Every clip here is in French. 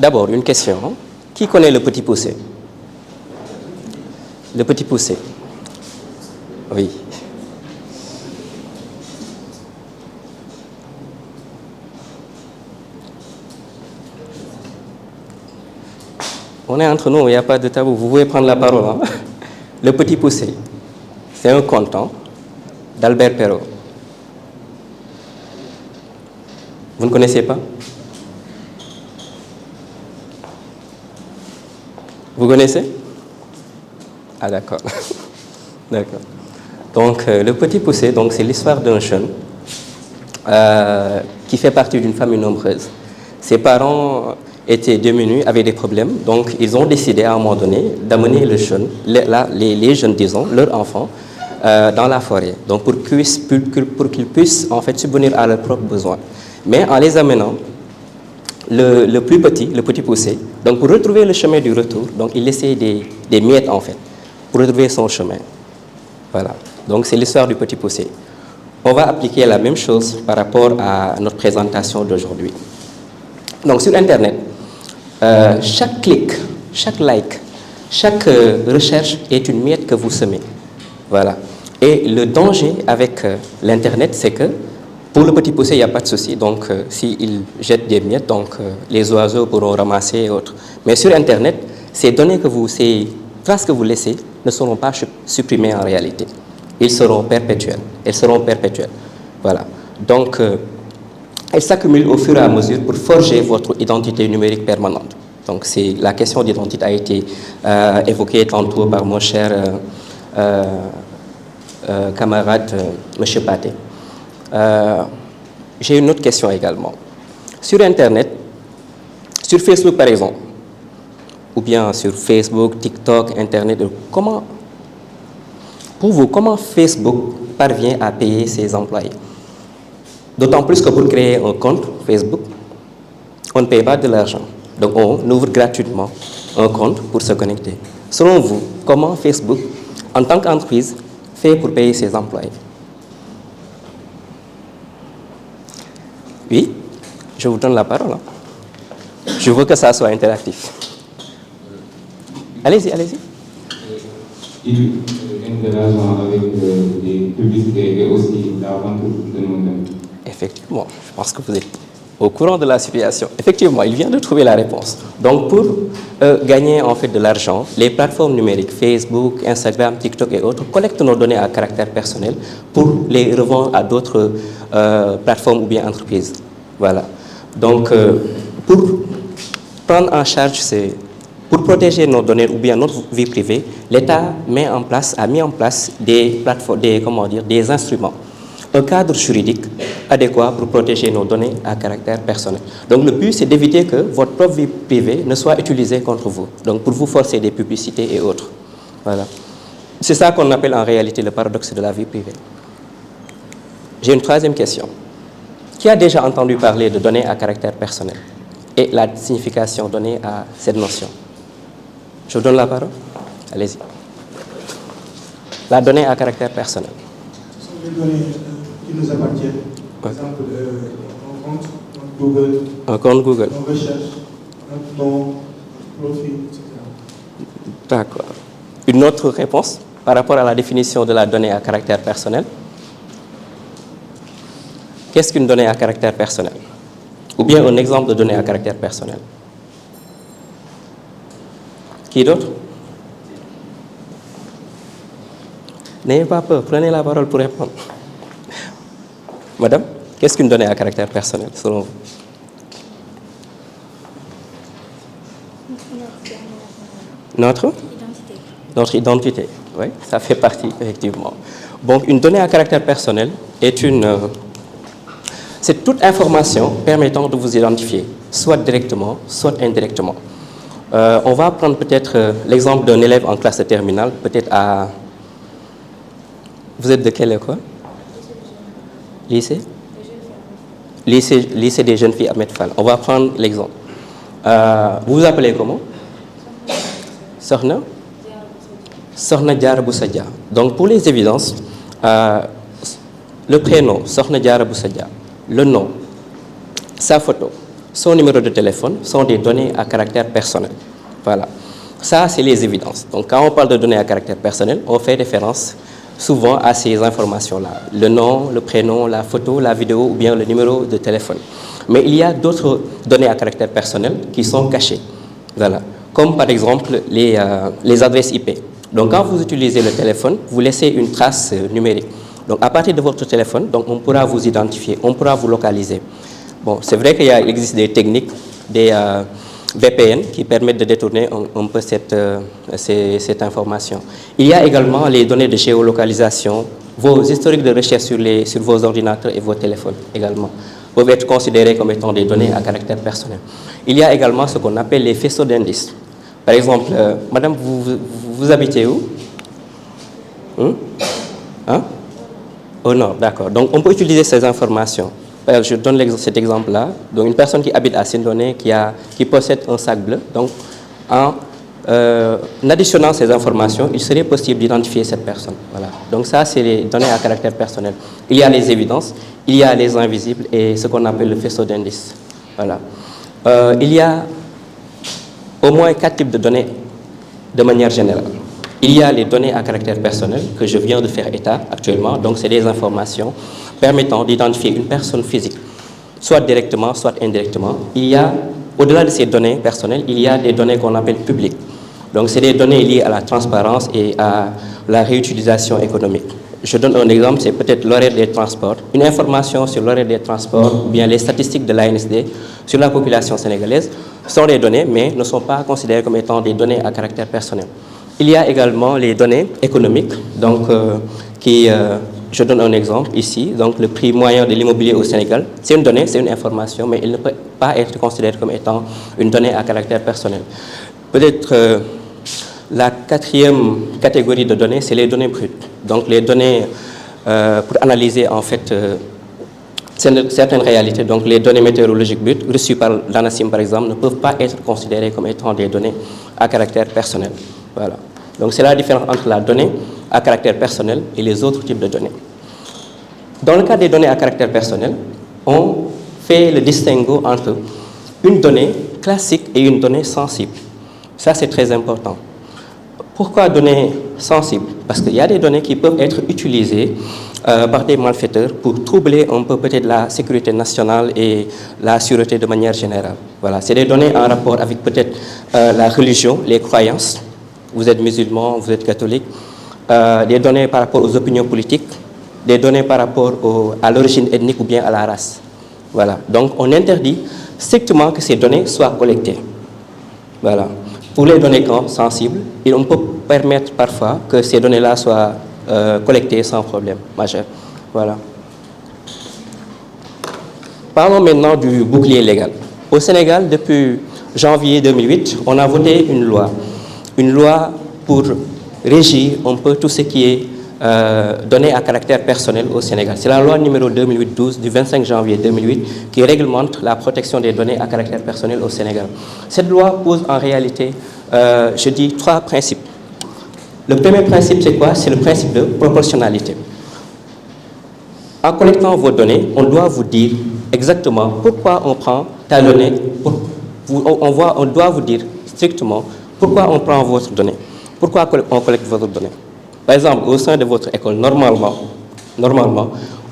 D'abord, une question. Qui connaît le petit poussé? Le petit poussé. Oui. On est entre nous, il n'y a pas de tabou. Vous pouvez prendre la parole. Hein? Le petit poussé, c'est un conte d'Albert Perrault. Vous ne connaissez pas? Vous connaissez? Ah d'accord. D'accord. Donc le petit poussé, c'est l'histoire d'un jeune qui fait partie d'une famille nombreuse. Ses parents étaient démunis, avaient des problèmes, donc ils ont décidé à un moment donné d'amener les jeunes, disons, leurs enfants, dans la forêt, donc pour qu'ils puissent en fait subvenir à leurs propres besoins. Mais en les amenant, le plus petit, le petit poussé, donc pour retrouver le chemin du retour, donc il laissait des miettes en fait, pour retrouver son chemin. Voilà, donc c'est l'histoire du petit poussé. On va appliquer la même chose par rapport à notre présentation d'aujourd'hui. Donc sur Internet, chaque clic, chaque like, chaque recherche est une miette que vous semez. Voilà. Et le danger avec l'Internet, c'est que pour le petit poussé, il n'y a pas de souci. Donc, s'il jette des miettes, les oiseaux pourront ramasser et autres. Mais sur Internet, ces traces que vous laissez ne seront pas supprimées en réalité. Elles seront perpétuelles. Voilà. Donc, elles s'accumulent au fur et à mesure pour forger votre identité numérique permanente. Donc, la question d'identité a été évoquée tantôt par mon cher camarade, M. Pathé. J'ai une autre question également. Sur Internet, sur Facebook par exemple, ou bien sur Facebook, TikTok, Internet, pour vous, comment Facebook parvient à payer ses employés? D'autant plus que pour créer un compte Facebook, on ne paye pas de l'argent. Donc on ouvre gratuitement un compte pour se connecter. Selon vous, comment Facebook, en tant qu'entreprise, fait pour payer ses employés? Oui, je vous donne la parole. Je veux que ça soit interactif. Allez-y. Il interagit avec des publicités et aussi la vente de nous-mêmes. Effectivement, je pense que vous êtes au courant de la situation. Effectivement, il vient de trouver la réponse. Donc, pour gagner en fait de l'argent, les plateformes numériques, Facebook, Instagram, TikTok et autres, collectent nos données à caractère personnel pour les revendre à d'autres plateformes ou bien entreprises. Voilà. Donc, pour prendre en charge pour protéger nos données ou bien notre vie privée, l'État a mis en place des plateformes, des instruments, un cadre juridique adéquat pour protéger nos données à caractère personnel. Donc le but, c'est d'éviter que votre propre vie privée ne soit utilisée contre vous, donc pour vous forcer des publicités et autres. Voilà. C'est ça qu'on appelle en réalité le paradoxe de la vie privée. J'ai une troisième question. Qui a déjà entendu parler de données à caractère personnel et la signification donnée à cette notion? Je vous donne la parole. Allez-y. La donnée à caractère personnel. Ce sont des données qui nous appartiennent. Par exemple, un compte Google. Un compte Google. Nos recherches, notre nom, notre profil, etc. D'accord. Une autre réponse par rapport à la définition de la donnée à caractère personnel? Qu'est-ce qu'une donnée à caractère personnel? Ou bien un exemple de donnée à caractère personnel? Qui d'autre? N'ayez pas peur, prenez la parole pour répondre. Madame, qu'est-ce qu'une donnée à caractère personnel, selon vous? Notre identité, oui, ça fait partie, effectivement. Donc, une donnée à caractère personnel c'est toute information permettant de vous identifier, soit directement, soit indirectement. On va prendre peut-être l'exemple d'un élève en classe de terminale, peut-être à... Vous êtes de quelle école? Lycée? Lycée des jeunes filles Ahmed Fall. On va prendre l'exemple. Vous vous appelez comment? Sokhna Diarra Boussa Dia. Donc pour les évidences, le prénom Sokhna Diarra Boussa Dia, le nom, sa photo, son numéro de téléphone sont des données à caractère personnel. Voilà. Ça, c'est les évidences. Donc, quand on parle de données à caractère personnel, on fait référence souvent à ces informations-là. Le nom, le prénom, la photo, la vidéo ou bien le numéro de téléphone. Mais il y a d'autres données à caractère personnel qui sont cachées. Voilà. Comme par exemple les adresses IP. Donc, quand vous utilisez le téléphone, vous laissez une trace numérique. Donc, à partir de votre téléphone, donc, on pourra vous identifier, on pourra vous localiser. Bon, c'est vrai qu'il existe des techniques, des VPN qui permettent de détourner un peu cette information. Il y a également les données de géolocalisation, vos historiques de recherche sur vos ordinateurs et vos téléphones également peuvent être considérés comme étant des données à caractère personnel. Il y a également ce qu'on appelle les faisceaux d'indices. Par exemple, madame, vous habitez où? Hein? Au nord, d'accord. Donc, on peut utiliser ces informations. Je donne cet exemple-là. Donc, une personne qui habite à Sindonné, qui possède un sac bleu. Donc, en additionnant ces informations, il serait possible d'identifier cette personne. Voilà. Donc, ça, c'est les données à caractère personnel. Il y a les évidences, il y a les invisibles et ce qu'on appelle le faisceau d'indices. Voilà. Il y a au moins 4 types de données de manière générale. Il y a les données à caractère personnel que je viens de faire état actuellement. Donc, c'est des informations permettant d'identifier une personne physique, soit directement, soit indirectement. Il y a, au-delà de ces données personnelles, il y a des données qu'on appelle publiques. Donc, c'est des données liées à la transparence et à la réutilisation économique. Je donne un exemple, c'est peut-être l'horaire des transports. Une information sur l'horaire des transports ou bien les statistiques de l'ANSD sur la population sénégalaise sont des données, mais ne sont pas considérées comme étant des données à caractère personnel. Il y a également les données économiques, donc, je donne un exemple ici, donc le prix moyen de l'immobilier au Sénégal, c'est une donnée, c'est une information, mais elle ne peut pas être considérée comme étant une donnée à caractère personnel. Peut-être la 4e catégorie de données, c'est les données brutes. Donc les données pour analyser en fait certaines réalités, donc les données météorologiques brutes reçues par l'ANACIM par exemple, ne peuvent pas être considérées comme étant des données à caractère personnel. Voilà. Donc c'est la différence entre la donnée à caractère personnel et les autres types de données. Dans le cas des données à caractère personnel, on fait le distinguo entre une donnée classique et une donnée sensible. Ça, c'est très important. Pourquoi données sensibles? Parce qu'il y a des données qui peuvent être utilisées par des malfaiteurs pour troubler un peu peut-être la sécurité nationale et la sûreté de manière générale. Voilà, c'est des données en rapport avec peut-être la religion, les croyances. Vous êtes musulman, vous êtes catholique. Des données par rapport aux opinions politiques, des données par rapport à l'origine ethnique ou bien à la race. Voilà. Donc, on interdit strictement que ces données soient collectées. Voilà. Pour les données sensibles, on peut permettre parfois que ces données-là soient collectées sans problème majeur. Voilà. Parlons maintenant du bouclier légal. Au Sénégal, depuis janvier 2008, on a voté une loi pour régir un peu tout ce qui est données à caractère personnel au Sénégal. C'est la loi numéro 2008-12 du 25 janvier 2008 qui réglemente la protection des données à caractère personnel au Sénégal. Cette loi pose en réalité, je dis, 3 principes. Le premier principe, c'est quoi? C'est le principe de proportionnalité. En collectant vos données, on doit vous dire exactement pourquoi on prend ta donnée. On doit vous dire strictement pourquoi on prend votre donnée. Pourquoi on collecte votre donnée. Par exemple, au sein de votre école, normalement,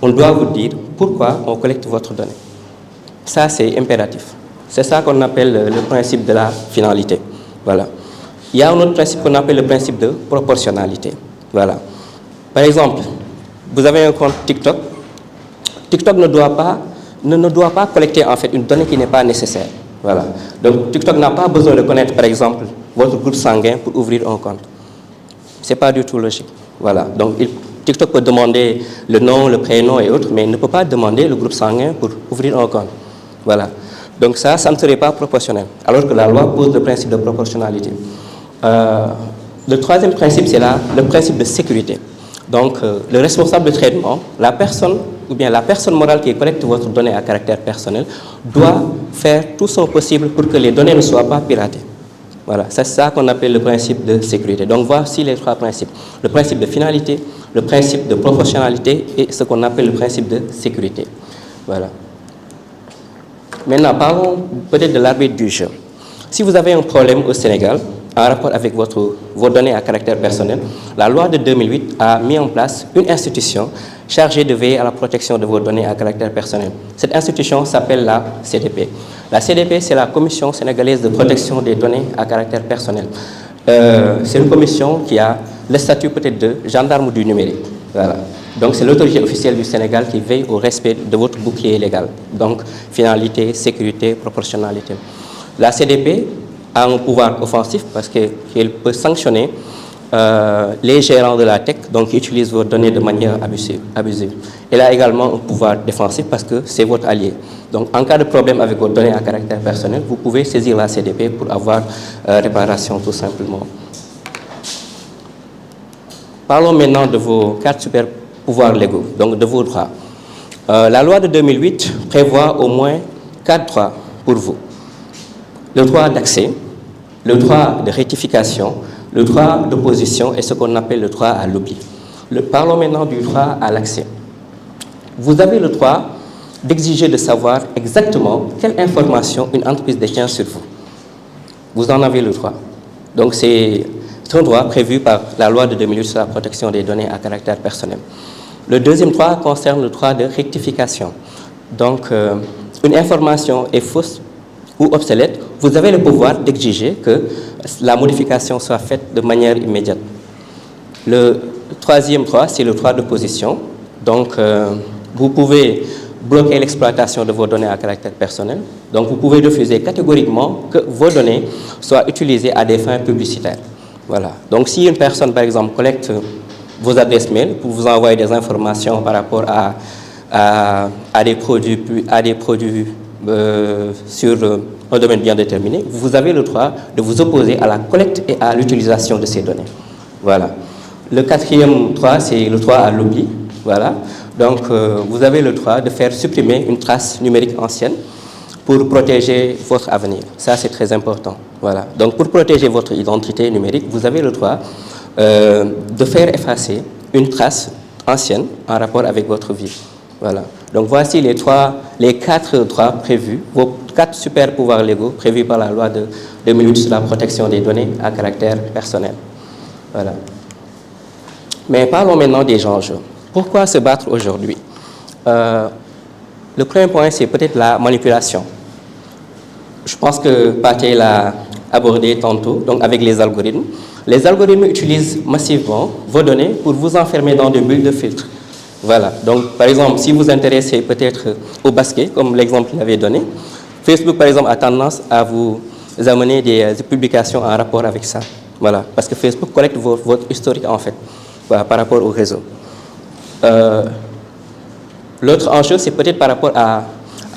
on doit vous dire pourquoi on collecte votre donnée. Ça, c'est impératif. C'est ça qu'on appelle le principe de la finalité. Voilà. Il y a un autre principe qu'on appelle le principe de proportionnalité. Voilà. Par exemple, vous avez un compte TikTok. TikTok ne doit pas collecter en fait une donnée qui n'est pas nécessaire. Voilà. Donc, TikTok n'a pas besoin de connaître, par exemple, votre groupe sanguin pour ouvrir un compte. Ce n'est pas du tout logique. Voilà. Donc, TikTok peut demander le nom, le prénom et autres, mais il ne peut pas demander le groupe sanguin pour ouvrir un compte. Voilà. Donc, ça ne serait pas proportionnel, alors que la loi pose le principe de proportionnalité. Le troisième principe, c'est le principe de sécurité. Donc, le responsable de traitement, la personne morale qui collecte votre donnée à caractère personnel, doit faire tout son possible pour que les données ne soient pas piratées. Voilà, c'est ça qu'on appelle le principe de sécurité. Donc, voici les 3 principes. Le principe de finalité, le principe de proportionnalité et ce qu'on appelle le principe de sécurité. Voilà. Maintenant, parlons peut-être de l'arbitre du jeu. Si vous avez un problème au Sénégal en rapport avec vos données à caractère personnel, la loi de 2008 a mis en place une institution chargée de veiller à la protection de vos données à caractère personnel. Cette institution s'appelle la CDP. La CDP, c'est la Commission sénégalaise de protection des données à caractère personnel. C'est une commission qui a le statut peut-être de gendarme du numérique. Voilà. Donc c'est l'autorité officielle du Sénégal qui veille au respect de votre bouclier légal. Donc finalité, sécurité, proportionnalité. La CDP a un pouvoir offensif parce qu'elle peut sanctionner les gérants de la tech, donc qui utilisent vos données de manière abusive. Elle a également un pouvoir défensif parce que c'est votre allié. Donc en cas de problème avec vos données à caractère personnel, vous pouvez saisir la CDP pour avoir réparation tout simplement. Parlons maintenant de vos 4 super pouvoirs légaux, donc de vos droits. La loi de 2008 prévoit au moins 4 droits pour vous. Le droit d'accès, le droit de rectification, le droit d'opposition et ce qu'on appelle le droit à l'oubli. Parlons maintenant du droit à l'accès. Vous avez le droit d'exiger de savoir exactement quelle information une entreprise détient sur vous. Vous en avez le droit. Donc c'est un droit prévu par la loi de 2008 sur la protection des données à caractère personnel. Le deuxième droit concerne le droit de rectification. Donc une information est fausse ou obsolète, vous avez le pouvoir d'exiger que la modification soit faite de manière immédiate. Le troisième droit, c'est le droit d'opposition. Donc, vous pouvez bloquer l'exploitation de vos données à caractère personnel. Donc, vous pouvez refuser catégoriquement que vos données soient utilisées à des fins publicitaires. Voilà. Donc, si une personne, par exemple, collecte vos adresses mail pour vous envoyer des informations par rapport à des produits sur un domaine bien déterminé, vous avez le droit de vous opposer à la collecte et à l'utilisation de ces données. Voilà. Le quatrième droit, c'est le droit à l'oubli. Voilà. Donc, vous avez le droit de faire supprimer une trace numérique ancienne pour protéger votre avenir. Ça, c'est très important. Voilà. Donc, pour protéger votre identité numérique, vous avez le droit de faire effacer une trace ancienne en rapport avec votre vie. Voilà. Donc voici les 4 droits prévus, vos 4 super pouvoirs légaux prévus par la loi de 2008 sur la protection des données à caractère personnel. Voilà. Mais parlons maintenant des enjeux. Pourquoi se battre aujourd'hui? Le premier point, c'est peut-être la manipulation. Je pense que Pathé l'a abordé tantôt, donc avec les algorithmes. Les algorithmes utilisent massivement vos données pour vous enfermer dans des bulles de filtre. Voilà. Donc, par exemple, si vous vous intéressez peut-être au basket, comme l'exemple qu'il avait donné, Facebook, par exemple, a tendance à vous amener des publications en rapport avec ça. Voilà. Parce que Facebook collecte votre historique, en fait, voilà, par rapport au réseau. L'autre enjeu, c'est peut-être par rapport à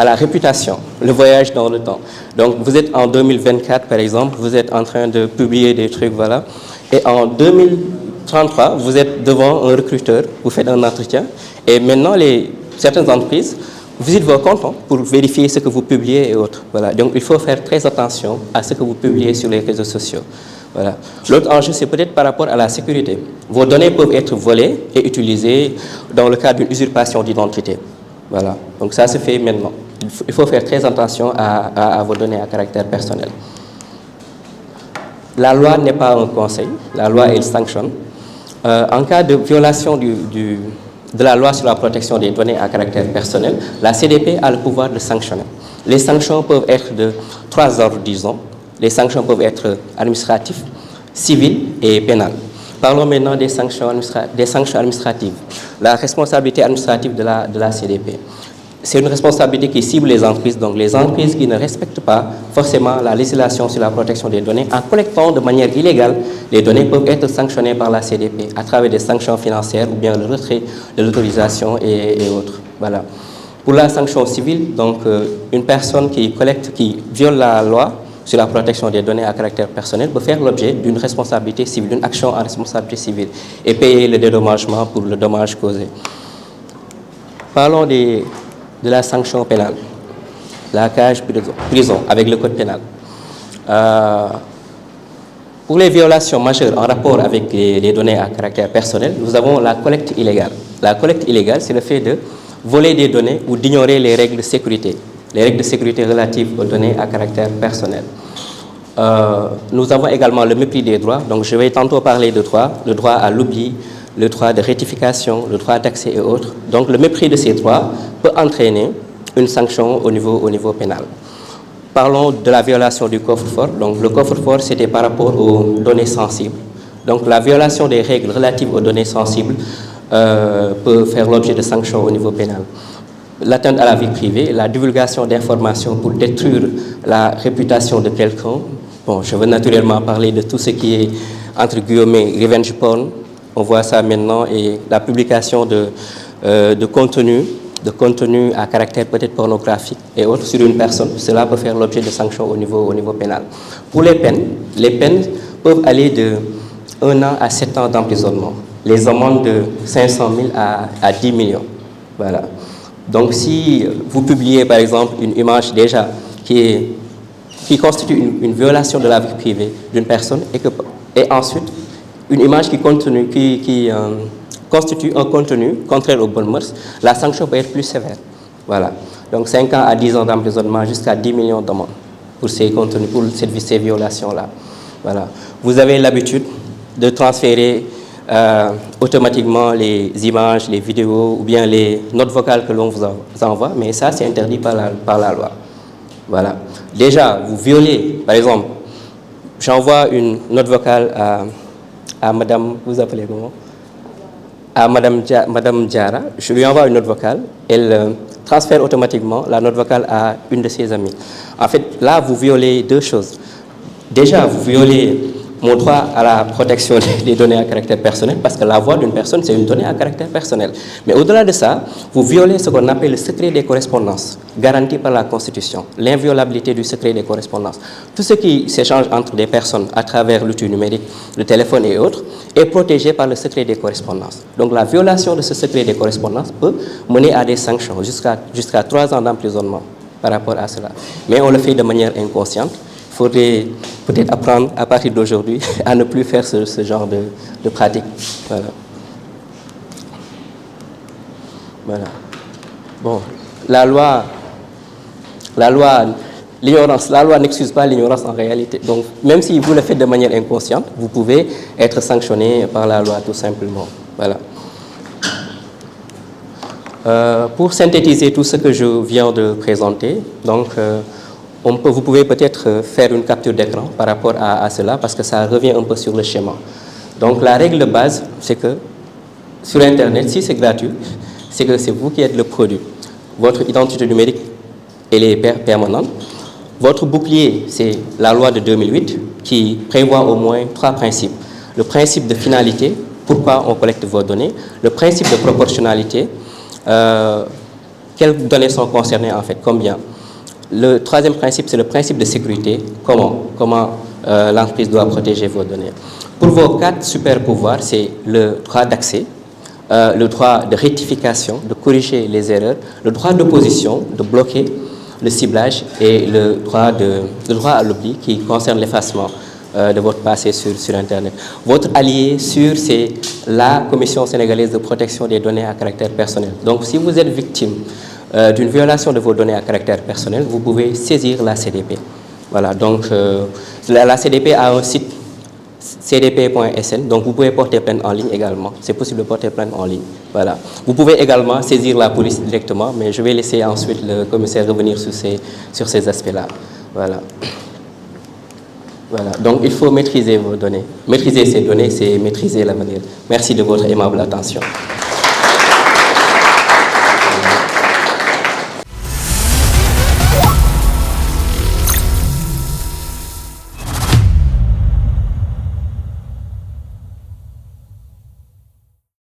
la réputation, le voyage dans le temps. Donc, vous êtes en 2024, par exemple, vous êtes en train de publier des trucs, voilà, et en 2033, vous êtes devant un recruteur, vous faites un entretien, et maintenant, certaines entreprises visitent vos comptes pour vérifier ce que vous publiez et autres. Voilà. Donc, il faut faire très attention à ce que vous publiez sur les réseaux sociaux. Voilà. L'autre enjeu, c'est peut-être par rapport à la sécurité. Vos données peuvent être volées et utilisées dans le cadre d'une usurpation d'identité. Voilà. Donc, ça se fait maintenant. Il faut faire très attention à vos données à caractère personnel. La loi n'est pas un conseil. La loi, elle sanctionne. En cas de violation de la loi sur la protection des données à caractère personnel, la CDP a le pouvoir de sanctionner. Les sanctions peuvent être de 3 ordres, disons. Les sanctions peuvent être administratives, civiles et pénales. Parlons maintenant des sanctions administratives. La responsabilité administrative de la CDP. C'est une responsabilité qui cible les entreprises, donc les entreprises qui ne respectent pas forcément la législation sur la protection des données. En collectant de manière illégale, les données peuvent être sanctionnées par la CDP à travers des sanctions financières ou bien le retrait de l'autorisation et autres. Voilà. Pour la sanction civile, donc une personne qui viole la loi sur la protection des données à caractère personnel peut faire l'objet d'une responsabilité civile, d'une action en responsabilité civile et payer le dédommagement pour le dommage causé. Parlons de la sanction pénale, la cage prison avec le code pénal. Pour les violations majeures en rapport avec les données à caractère personnel, nous avons la collecte illégale. La collecte illégale, c'est le fait de voler des données ou d'ignorer les règles de sécurité, les règles de sécurité relatives aux données à caractère personnel. Nous avons également le mépris des droits, donc je vais tantôt parler de droits, le droit à l'oubli, le droit de rectification, le droit d'accès et autres. Donc le mépris de ces droits peut entraîner une sanction au niveau pénal. Parlons de la violation du coffre-fort. Donc le coffre-fort, c'était par rapport aux données sensibles. Donc la violation des règles relatives aux données sensibles peut faire l'objet de sanctions au niveau pénal. L'atteinte à la vie privée, la divulgation d'informations pour détruire la réputation de quelqu'un. Bon, je veux naturellement parler de tout ce qui est, entre guillemets, revenge porn. On voit ça maintenant, et la publication de contenu à caractère peut-être pornographique et autres sur une personne. Cela peut faire l'objet de sanctions au niveau pénal. Pour les peines peuvent aller de 1 an à 7 ans d'emprisonnement. Les amendes de 500 000 à 10 millions. Voilà. Donc si vous publiez par exemple une image déjà qui constitue une violation de la vie privée d'une personne et ensuite une image qui constitue un contenu contraire aux bonnes mœurs, la sanction peut être plus sévère. Voilà. Donc 5 ans à 10 ans d'emprisonnement jusqu'à 10 millions d'amendes pour ces contenus, pour ces violations-là. Voilà. Vous avez l'habitude de transférer automatiquement les images, les vidéos ou bien les notes vocales que l'on vous envoie, mais ça c'est interdit par la loi. Voilà. Déjà, vous violez, par exemple, j'envoie une note vocale à madame, vous appelez comment? À madame Diara, je lui envoie une note vocale, elle transfère automatiquement la note vocale à une de ses amies. En fait, là, vous violez 2 choses. Déjà, vous violez mon droit à la protection des données à caractère personnel, parce que la voix d'une personne, c'est une donnée à caractère personnel. Mais au-delà de ça, vous violez ce qu'on appelle le secret des correspondances, garanti par la Constitution, l'inviolabilité du secret des correspondances. Tout ce qui s'échange entre des personnes à travers l'outil numérique, le téléphone et autres, est protégé par le secret des correspondances. Donc la violation de ce secret des correspondances peut mener à des sanctions, jusqu'à 3 ans d'emprisonnement par rapport à cela. Mais on le fait de manière inconsciente. Il faudrait peut-être apprendre à partir d'aujourd'hui à ne plus faire ce genre de pratique. Voilà. Voilà. Bon, la loi n'excuse pas l'ignorance en réalité. Donc, même si vous le faites de manière inconsciente, vous pouvez être sanctionné par la loi tout simplement. Voilà. Pour synthétiser tout ce que je viens de présenter, donc, vous pouvez peut-être faire une capture d'écran par rapport à cela, parce que ça revient un peu sur le schéma. Donc la règle de base, c'est que sur Internet, si c'est gratuit, c'est que c'est vous qui êtes le produit. Votre identité numérique, elle est permanente. Votre bouclier, c'est la loi de 2008 qui prévoit au moins 3 principes. Le principe de finalité, pourquoi on collecte vos données. Le principe de proportionnalité, quelles données sont concernées en fait, combien. Le 3e principe, c'est le principe de sécurité. Comment l'entreprise doit protéger vos données. Pour vos 4 super pouvoirs, c'est le droit d'accès, le droit de rectification, de corriger les erreurs, le droit d'opposition, de bloquer le ciblage et le droit à l'oubli qui concerne l'effacement de votre passé sur Internet. Votre allié sûr, c'est la Commission sénégalaise de protection des données à caractère personnel. Donc, si vous êtes victime d'une violation de vos données à caractère personnel, vous pouvez saisir la CDP. Voilà, donc la CDP a un site cdp.sn, donc vous pouvez porter plainte en ligne également. C'est possible de porter plainte en ligne. Voilà. Vous pouvez également saisir la police directement, mais je vais laisser ensuite le commissaire revenir sur ces aspects-là. Voilà. Voilà. Donc il faut maîtriser vos données. Maîtriser ces données, c'est maîtriser l'avenir. Merci de votre aimable attention.